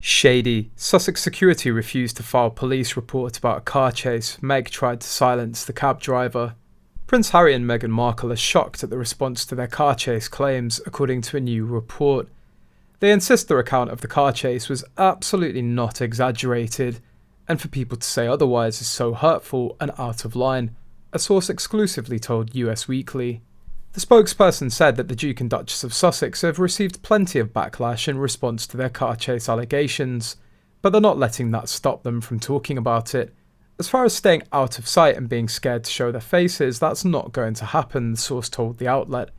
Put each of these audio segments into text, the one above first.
Shady. Sussex security refused to file police report about a car chase. Meg tried to silence the cab driver. Prince Harry and Meghan Markle are shocked at the response to their car chase claims, according to a new report. They insist their account of the car chase was absolutely not exaggerated, and for people to say otherwise is so hurtful and out of line, a source exclusively told US Weekly. The spokesperson said that the Duke and Duchess of Sussex have received plenty of backlash in response to their car chase allegations, but they're not letting that stop them from talking about it. As far as staying out of sight and being scared to show their faces, that's not going to happen, the source told the outlet.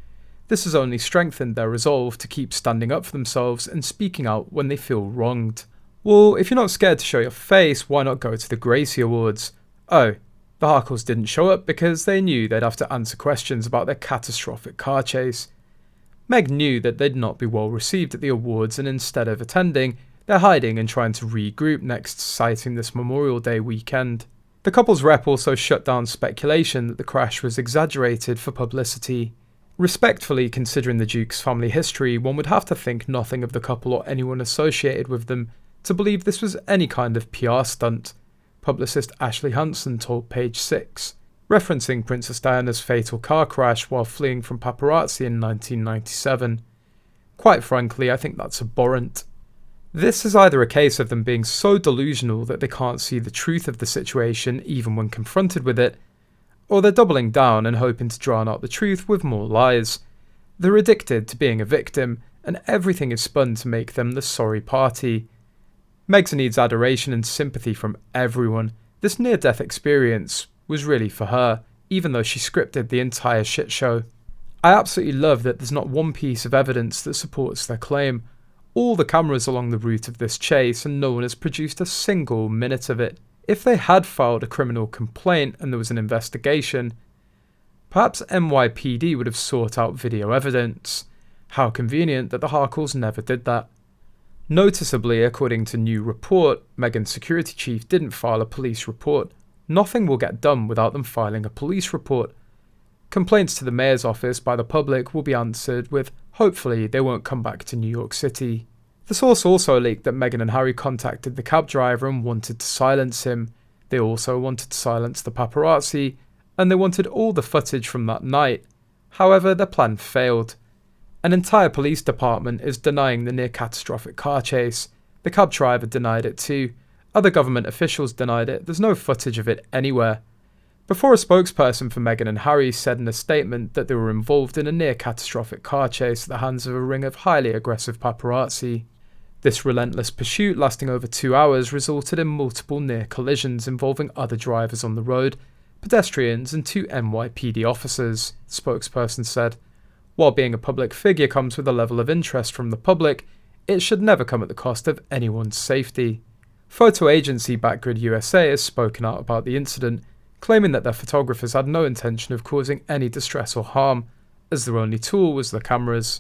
This has only strengthened their resolve to keep standing up for themselves and speaking out when they feel wronged. Well, if you're not scared to show your face, why not go to the Gracie Awards? Oh, the Harkles didn't show up because they knew they'd have to answer questions about their catastrophic car chase. Meg knew that they'd not be well received at the awards, and instead of attending, they're hiding and trying to regroup next, citing this Memorial Day weekend. The couple's rep also shut down speculation that the crash was exaggerated for publicity. Respectfully, considering the Duke's family history, one would have to think nothing of the couple or anyone associated with them to believe this was any kind of PR stunt, publicist Ashley Hansen told Page 6, referencing Princess Diana's fatal car crash while fleeing from paparazzi in 1997. Quite frankly, I think that's abhorrent. This is either a case of them being so delusional that they can't see the truth of the situation even when confronted with it, or they're doubling down and hoping to drown out the truth with more lies. They're addicted to being a victim, and everything is spun to make them the sorry party. Meg's needs adoration and sympathy from everyone. This near-death experience was really for her, even though she scripted the entire shit show. I absolutely love that there's not one piece of evidence that supports their claim. All the cameras along the route of this chase, and no one has produced a single minute of it. If they had filed a criminal complaint and there was an investigation, perhaps NYPD would have sought out video evidence. How convenient that the Harkles never did that. Noticeably, according to new report, Meghan's security chief didn't file a police report. Nothing will get done without them filing a police report. Complaints to the mayor's office by the public will be answered with, hopefully they won't come back to New York City. The source also leaked that Meghan and Harry contacted the cab driver and wanted to silence him. They also wanted to silence the paparazzi, and they wanted all the footage from that night. However, their plan failed. An entire police department is denying the near-catastrophic car chase. The cab driver denied it too. Other government officials denied it. There's no footage of it anywhere. Before a spokesperson for Meghan and Harry said in a statement that they were involved in a near-catastrophic car chase at the hands of a ring of highly aggressive paparazzi. This relentless pursuit, lasting over 2 hours, resulted in multiple near collisions involving other drivers on the road, pedestrians and 2 NYPD officers, the spokesperson said. While being a public figure comes with a level of interest from the public, it should never come at the cost of anyone's safety. Photo agency Backgrid USA has spoken out about the incident, claiming that their photographers had no intention of causing any distress or harm, as their only tool was the cameras.